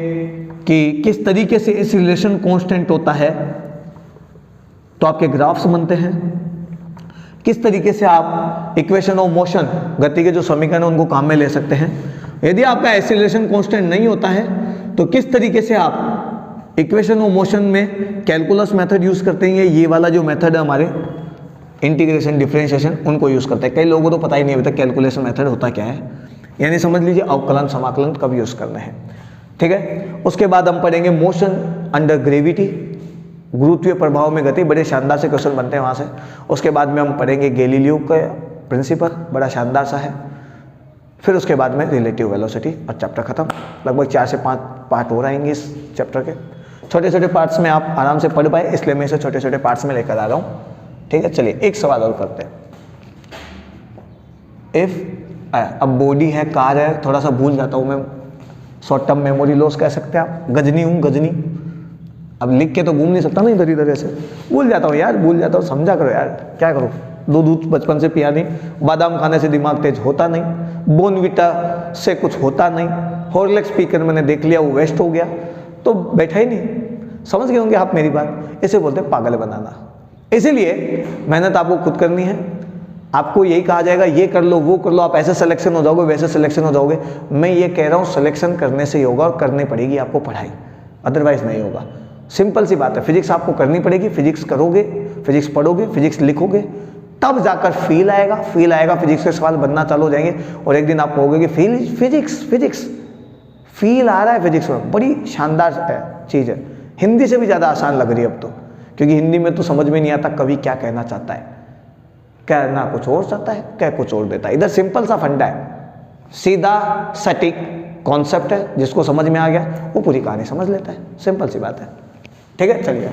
Speaker 1: कि किस तरीके से एक्सीलरेशन कांस्टेंट होता है, तो आपके ग्राफ्स बनते हैं, किस तरीके से आप इक्वेशन ऑफ मोशन, गति के जो समीकरण उनको काम में ले सकते हैं। यदि आपका एक्सीलरेशन कांस्टेंट नहीं होता है तो किस तरीके से आप इक्वेशन ऑफ मोशन में कैलकुलस मेथड यूज करते हैं। ये वाला जो मेथड है हमारे इंटीग्रेशन, डिफरेंशिएशन, उनको यूज करते हैं। कई लोगों को तो पता ही नहीं अभी तक कैलकुलेशन मेथड होता क्या है, यानी समझ लीजिए अवकलन समाकलन कब यूज करना है, ठीक है। उसके बाद हम पढ़ेंगे मोशन अंडर ग्रेविटी, गुरुत्वीय प्रभाव में गति, बड़े शानदार से क्वेश्चन बनते हैं वहाँ से। उसके बाद में हम पढ़ेंगे गैलीलियो का प्रिंसिपल, बड़ा शानदार सा है। फिर उसके बाद में रिलेटिव वेलोसिटी, और चैप्टर खत्म। लगभग 4 से 5 पार्ट हो रहेंगे इस चैप्टर के, छोटे छोटे पार्ट्स में आप आराम से पढ़ पाए, इसलिए मैं इसे छोटे छोटे पार्ट्स में लेकर आ रहा हूँ, ठीक है। चलिए एक सवाल और करते हैं। इफ अब बॉडी है, कार है, थोड़ा सा भूल जाता हूँ मैं, शॉर्ट टर्म मेमोरी लॉस कह सकते हैं आप, गजनी हूँ गजनी, अब लिख के तो घूम नहीं सकता ना इधर इधर, ऐसे भूल जाता हूँ यार, भूल जाता हूँ, समझा करो यार, क्या करो। दूध बचपन से पिया नहीं, बादाम खाने से दिमाग तेज होता नहीं, बोनविटा से कुछ होता नहीं, हॉर्लिक्स पीकर मैंने देख लिया वो वेस्ट हो गया, तो बैठा ही नहीं। समझ गए होंगे आप मेरी बात, इसे बोलते हैं पागल बनाना। इसीलिए मेहनत आपको खुद करनी है। आपको यही कहा जाएगा ये कर लो वो कर लो, आप ऐसे सिलेक्शन हो जाओगे वैसे सिलेक्शन हो जाओगे। मैं ये कह रहा हूँ सिलेक्शन करने से ही होगा, और करनी पड़ेगी आपको पढ़ाई, अदरवाइज नहीं होगा। सिंपल सी बात है, फिजिक्स आपको करनी पड़ेगी, फिजिक्स करोगे, फिजिक्स पढ़ोगे, फिजिक्स लिखोगे, तब जाकर फील आएगा, फील आएगा, फिजिक्स के सवाल बनना चालू हो जाएंगे, और एक दिन आप कहोगे कि फिजिक्स फील आ रहा है फिजिक्स में, बड़ी शानदार चीज़ है। हिंदी से भी ज़्यादा आसान लग रही है अब तो, क्योंकि हिंदी में तो समझ में नहीं आता कवि क्या कहना चाहता है। कहना कुछ और चाहता है, कह कुछ और देता है। इधर सिंपल सा फंडा है, सीधा सटीक कॉन्सेप्ट है, जिसको समझ में आ गया वो पूरी कहानी समझ लेता है, सिंपल सी बात है। ठीक है, चलिए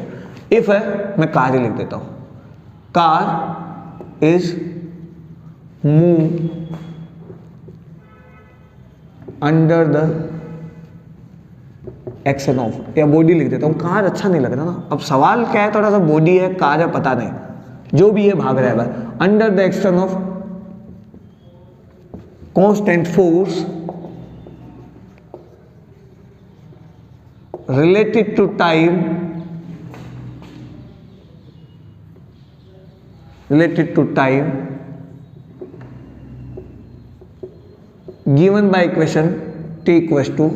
Speaker 1: इफ है, मैं कार ही लिख देता हूं, car is move under the action of, या बॉडी लिख देता हूं, कार अच्छा नहीं लग रहा ना, अब सवाल क्या है, थोड़ा सा बॉडी है कार है पता नहीं, जो भी है भाग रहा है, under the action of constant force related to time given by equation t equals to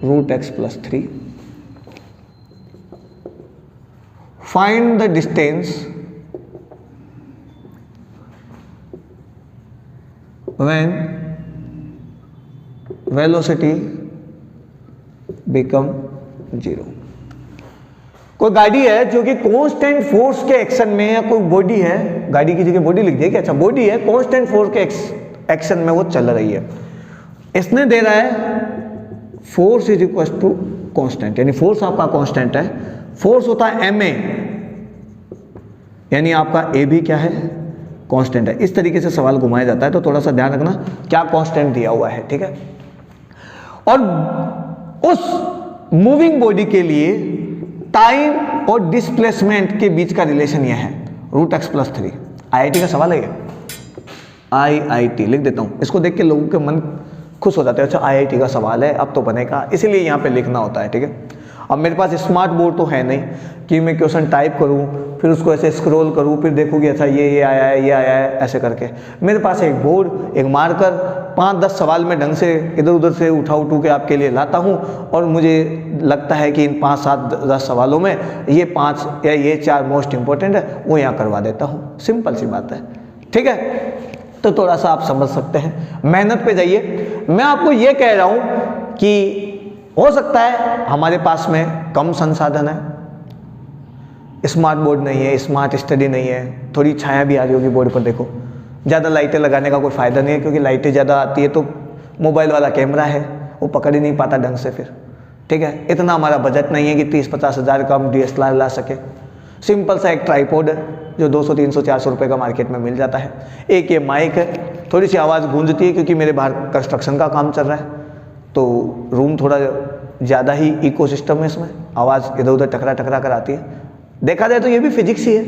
Speaker 1: root x plus 3. Find the distance when velocity become 0। कोई गाड़ी है जो कि कांस्टेंट फोर्स के एक्शन में, या कोई बॉडी है, गाड़ी की जगह बॉडी लिख दिया कि अच्छा बॉडी है, कांस्टेंट फोर्स के एक्शन में वो चल रही है। इसने दे रहा है force is equal to constant, यानी फोर्स आपका कांस्टेंट है, फोर्स होता है एम ए, यानी आपका ए भी क्या है, कांस्टेंट है। इस तरीके से सवाल घुमाया जाता है, तो थोड़ा सा ध्यान रखना क्या कांस्टेंट दिया हुआ है। ठीक है, और उस मूविंग बॉडी के लिए टाइम और डिस्प्लेसमेंट के बीच का रिलेशन यह है रूट एक्स प्लस 3। आईआईटी का सवाल है ये, आईआईटी लिख देता हूं, इसको देख के लोगों के मन खुश हो जाते हैं, अच्छा आईआईटी का सवाल है अब तो बनेगा, इसीलिए यहाँ पे लिखना होता है। ठीक है, अब मेरे पास स्मार्ट बोर्ड तो है नहीं कि मैं क्वेश्चन टाइप करूँ फिर उसको ऐसे स्क्रॉल करूँ फिर देखूँ कि अच्छा ये आया है ये आया है ऐसे करके। मेरे पास एक बोर्ड एक मार्कर 5-10 सवाल में ढंग से इधर उधर से उठा के आपके लिए लाता हूँ, और मुझे लगता है कि इन 5-7-10 सवालों में ये 5 या ये 4 मोस्ट इंपॉर्टेंट है वो यहाँ करवा देता हूँ। सिंपल सी बात है। ठीक है, तो थोड़ा सा आप समझ सकते हैं, मेहनत पे जाइए। मैं आपको ये कह रहा हूँ कि हो सकता है हमारे पास में कम संसाधन है, स्मार्ट बोर्ड नहीं है, स्मार्ट स्टडी नहीं है, थोड़ी छाया भी आ रही होगी बोर्ड पर, देखो ज़्यादा लाइटें लगाने का कोई फ़ायदा नहीं है, क्योंकि लाइटें ज़्यादा आती है तो मोबाइल वाला कैमरा है वो पकड़ ही नहीं पाता ढंग से फिर। ठीक है, इतना हमारा बजट नहीं है कि 30-50 हज़ार का हम DSLR ला सके। सिंपल सा एक ट्राइपॉड है जो 200-300-400 रुपये का मार्केट में मिल जाता है। एक ये माइक है, थोड़ी सी आवाज़ गूंजती है क्योंकि मेरे बाहर कंस्ट्रक्शन का काम चल रहा है, तो रूम थोड़ा ज़्यादा ही इकोसिस्टम है, इसमें आवाज़ इधर उधर टकरा टकरा कर आती है। देखा जाए तो ये भी फिजिक्स ही है,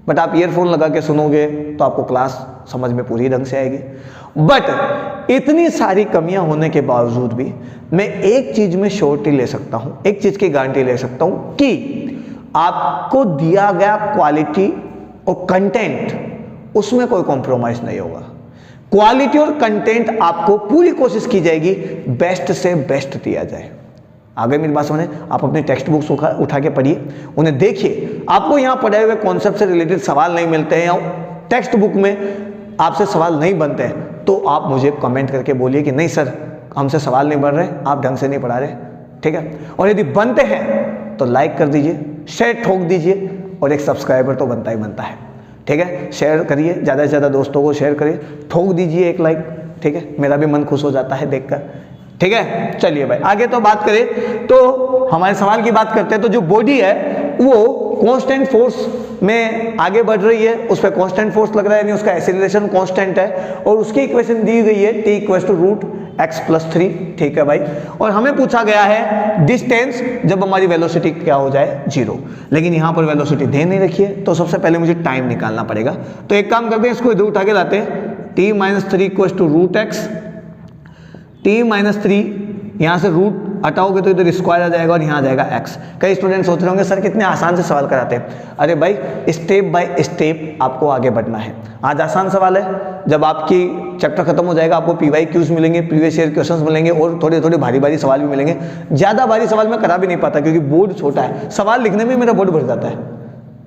Speaker 1: बट आप ईयरफोन लगा के सुनोगे तो आपको क्लास समझ में पूरी ढंग से आएगी। बट इतनी सारी कमियां होने के बावजूद भी मैं एक चीज़ में श्योरिटी ले सकता हूं, एक चीज़ की गारंटी ले सकता हूं कि आपको दिया गया क्वालिटी और कंटेंट उसमें कोई कॉम्प्रोमाइज़ नहीं होगा। क्वालिटी और कंटेंट आपको पूरी कोशिश की जाएगी बेस्ट से बेस्ट दिया जाए। आगे मेरी बात समझे, आप अपने टेक्स्ट बुक्स उठा के पढ़िए, उन्हें देखिए, आपको यहाँ पढ़ाए हुए कॉन्सेप्ट से रिलेटेड सवाल नहीं मिलते हैं या टेक्स्ट बुक में आपसे सवाल नहीं बनते हैं तो आप मुझे कमेंट करके बोलिए कि नहीं सर हमसे सवाल नहीं बन रहे, आप ढंग से नहीं पढ़ा रहे। ठीक है, और यदि बनते हैं तो लाइक कर दीजिए, शेयर ठोक दीजिए, और एक सब्सक्राइबर तो बनता ही बनता है। ठीक है, शेयर करिए, ज़्यादा से ज़्यादा दोस्तों को शेयर करिए, ठोक दीजिए एक लाइक। ठीक है, मेरा भी मन खुश हो जाता है देखकर। ठीक है, चलिए भाई आगे तो बात करें, तो हमारे सवाल की बात करते हैं। तो जो बॉडी है वो कांस्टेंट फोर्स में आगे बढ़ रही है, उस पर कांस्टेंट फोर्स लग रहा है, यानी उसका एक्सीलरेशन कांस्टेंट है, और उसकी इक्वेशन दी गई है t equals to root x plus 3। ठीक है भाई, और हमें पूछा गया है डिस्टेंस जब हमारी वेलोसिटी क्या हो जाए 0, लेकिन यहाँ पर वेलोसिटी दे नहीं रखी है, तो सबसे पहले मुझे टाइम निकालना पड़ेगा। तो एक काम करते हैं, इसको इधर उठा के लाते हैं, t minus 3 equals to root x, t minus 3 यहाँ से रूट हटाओगे तो इधर स्क्वायर आ जाएगा और यहाँ आ जाएगा x। कई स्टूडेंट सोच रहे होंगे सर कितने आसान से सवाल कराते हैं। अरे भाई स्टेप बाय स्टेप आपको आगे बढ़ना है। आज आसान सवाल है, जब आपकी चैप्टर खत्म हो जाएगा आपको PYQs मिलेंगे, प्रीवियस ईयर क्वेश्चंस मिलेंगे, और थोड़े थोड़े भारी भारी सवाल भी मिलेंगे। ज़्यादा भारी सवाल मैं करा भी नहीं पाता क्योंकि बोर्ड छोटा है, सवाल लिखने में मेरा बोर्ड भर जाता है।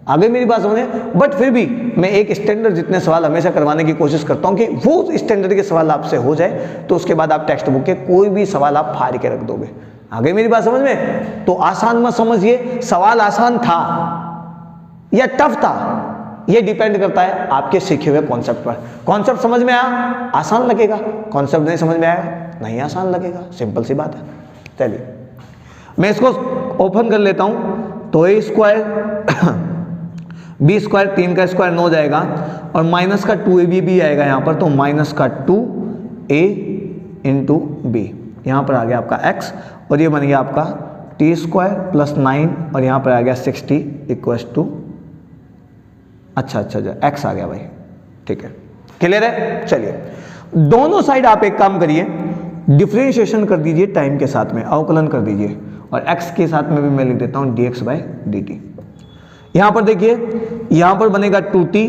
Speaker 1: आगे मेरी बात समझे, बट फिर भी मैं एक स्टैंडर्ड जितने सवाल हमेशा करवाने की कोशिश करता हूं कि वो स्टैंडर्ड के सवाल आपसे हो जाए, तो उसके बाद आप टेक्स्ट बुक के कोई भी सवाल आप फाड़ के रख दोगे। आगे मेरी बात समझ में, तो आसान मत समझिए, सवाल आसान था या टफ था ये डिपेंड करता है आपके सीखे हुए कॉन्सेप्ट पर। कॉन्सेप्ट समझ में आया, आसान लगेगा, कॉन्सेप्ट नहीं समझ में आएगा, नहीं आसान लगेगा, सिंपल सी बात है। चलिए मैं इसको ओपन कर लेता हूं, तो ए स्क्वायर बी स्क्वायर, 3 का स्क्वायर 9 जाएगा, और माइनस का 2ab भी आएगा यहाँ पर, तो माइनस का 2a इंटू बी, यहाँ पर आ गया आपका x, और ये बन गया आपका टी स्क्वायर प्लस 9, और यहाँ पर आ गया 60 इक्वल्स टू, अच्छा x आ गया भाई, ठीक है, क्लियर है। चलिए दोनों साइड आप एक काम करिए, डिफरेंशिएशन कर दीजिए टाइम के साथ में, अवकलन कर दीजिए, और x के साथ में भी मैं लिख देता हूँ dx/dt। यहां पर देखिए, यहां पर बनेगा 2t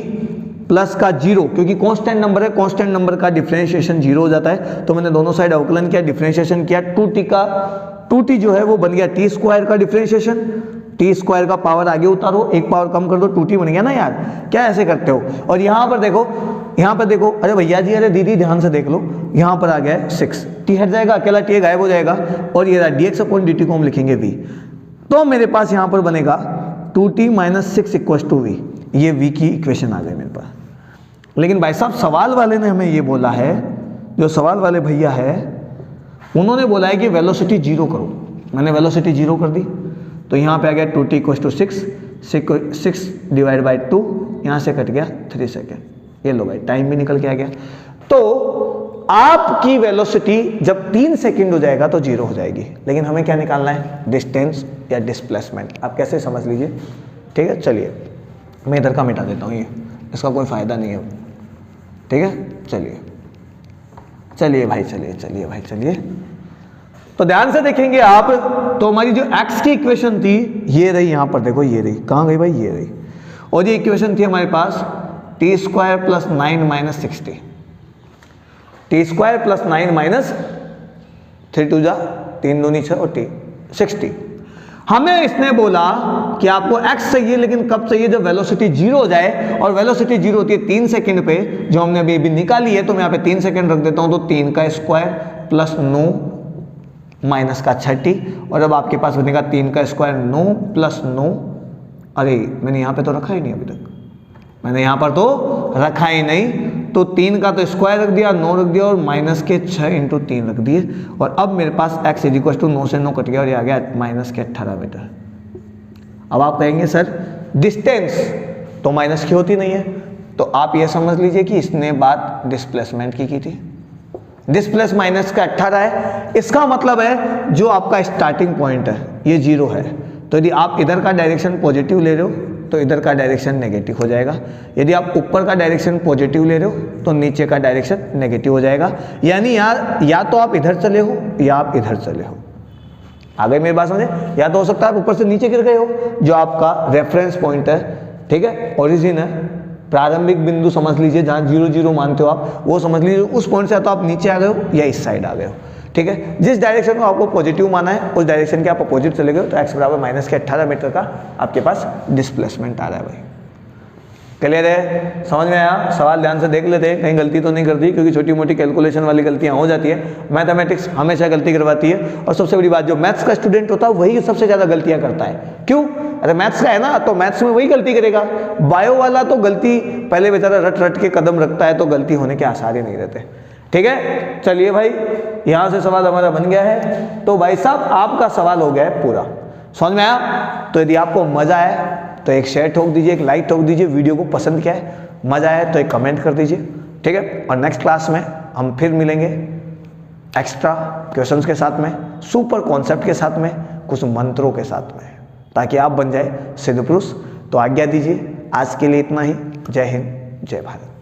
Speaker 1: प्लस का 0, क्योंकि कांस्टेंट नंबर है, कांस्टेंट नंबर का डिफरेंशिएशन 0 हो जाता है, तो मैंने दोनों साइड अवकलन किया, डिफरेंशिएशन किया, 2t जो है वो बन गया टी स्क्वायर का डिफरेंशिएशन, टी स्क्वायर का पावर आगे उतारो, एक पावर कम कर दो, 2t बन गया ना यार, क्या ऐसे करते हो। और यहाँ पर देखो, अरे भैया जी, अरे दीदी ध्यान से देख लो, यहाँ पर आ गया है 6, t हट जाएगा, अकेला t गायब हो जाएगा, और ये dx/dt को हम लिखेंगे v, तो मेरे पास यहाँ पर बनेगा 2t - 6 इक्वल्स टू v, ये v की इक्वेशन आ गई मेरे पास। लेकिन भाई साहब सवाल वाले ने हमें ये बोला है, जो सवाल वाले भैया है उन्होंने बोला है कि वेलोसिटी 0 करो, मैंने वेलोसिटी 0 कर दी, तो यहाँ पे आ गया 2t equals to 6 divide by 2, यहाँ से कट गया 3 सेकेंड, ये लो भाई टाइम भी निकल के आ गया। तो आपकी वेलोसिटी जब 3 सेकंड हो जाएगा तो 0 हो जाएगी, लेकिन हमें क्या निकालना है, डिस्टेंस या डिस्प्लेसमेंट, आप कैसे समझ लीजिए, ठीक है। चलिए मैं इधर का मिटा देता हूँ, ये इसका कोई फायदा नहीं है, ठीक है। चलिए भाई, चलिए तो ध्यान से देखेंगे आप, तो हमारी जो x की इक्वेशन थी ये रही, यहाँ पर देखो ये रही, कहाँ गई भाई, ये रही, और ये इक्वेशन थी हमारे पास T square plus 9 minus 60, T square plus 9 minus 3 2 जा 3 दूनी 6 और t 60। हमें इसने बोला कि आपको x चाहिए, लेकिन कब चाहिए, जब वेलोसिटी 0 हो जाए, और वेलोसिटी 0 होती है 3 सेकंड पे, जो हमने अभी निकाली है, तो मैं यहाँ पे 3 सेकंड रख देता हूँ, तो 3 का स्क्वायर प्लस 9 माइनस का 30, और अब आपके पास बनेगा 3 का स्क्वायर 9 प्लस 9, अरे मैंने यहाँ पे तो रखा ही नहीं, अभी तक मैंने यहाँ पर तो रखा ही नहीं, तो 3 का तो स्क्वायर रख दिया, 9 रख दिया, और माइनस के 6 इंटू 3 रख दिए, और अब मेरे पास x इज इक्वल टू 9 से 9 कट गया, और ये आ गया माइनस के 18 मीटर। अब आप कहेंगे सर डिस्टेंस तो माइनस की होती नहीं है, तो आप ये समझ लीजिए कि इसने बात डिस्प्लेसमेंट की थी, डिस्प्लेस माइनस का 18 है, इसका मतलब है जो आपका स्टार्टिंग पॉइंट है ये 0 है, तो यदि आप इधर का डायरेक्शन पॉजिटिव ले रहे हो तो इधर का डायरेक्शन नेगेटिव हो जाएगा, यदि आप ऊपर का डायरेक्शन पॉजिटिव ले रहे हो तो नीचे का डायरेक्शन नेगेटिव हो जाएगा, यानी या तो आप इधर चले हो या आप इधर चले हो। आ गई मेरी बात समझे, या तो हो सकता है आप ऊपर से नीचे गिर गए हो, जो आपका रेफरेंस पॉइंट है, ठीक है, ओरिजिन है, प्रारंभिक बिंदु समझ लीजिए, जहाँ 0 0 मानते हो आप, वो समझ लीजिए, उस पॉइंट से तो आप नीचे आ गए हो या इस साइड आ गए हो, ठीक है। जिस डायरेक्शन को आपको पॉजिटिव माना है उस डायरेक्शन के आप अपोजिट चले गए, तो x बराबर माइनस के 18 मीटर का आपके पास डिस्प्लेसमेंट आ रहा है भाई। क्लियर है, समझ में आया। सवाल ध्यान से देख लेते हैं, कहीं गलती तो नहीं कर दी, क्योंकि छोटी मोटी कैलकुलेशन वाली गलतियां हो जाती है, मैथमेटिक्स हमेशा गलती करवाती है, और सबसे बड़ी बात जो मैथ्स का स्टूडेंट होता है वही सबसे ज़्यादा गलतियां करता है। क्यों, अरे मैथ्स का है ना, तो मैथ्स में वही गलती करेगा, बायो वाला तो गलती पहले बेचारा रट रट के कदम रखता है, तो गलती होने के आसार ही नहीं रहते, ठीक है। चलिए भाई, यहाँ से सवाल हमारा बन गया है, तो भाई साहब आपका सवाल हो गया है पूरा, समझ में आया। तो यदि आपको मजा आया तो एक शेयर ठोक दीजिए, एक लाइक ठोक दीजिए, वीडियो को पसंद किया है, मजा आया तो एक कमेंट कर दीजिए, ठीक है। और नेक्स्ट क्लास में हम फिर मिलेंगे एक्स्ट्रा क्वेश्चंस के साथ में, सुपर कॉन्सेप्ट के साथ में, कुछ मंत्रों के साथ में, ताकि आप बन जाए सिद्ध पुरुष। तो आज्ञा दीजिए, आज के लिए इतना ही। जय हिंद, जय भारत।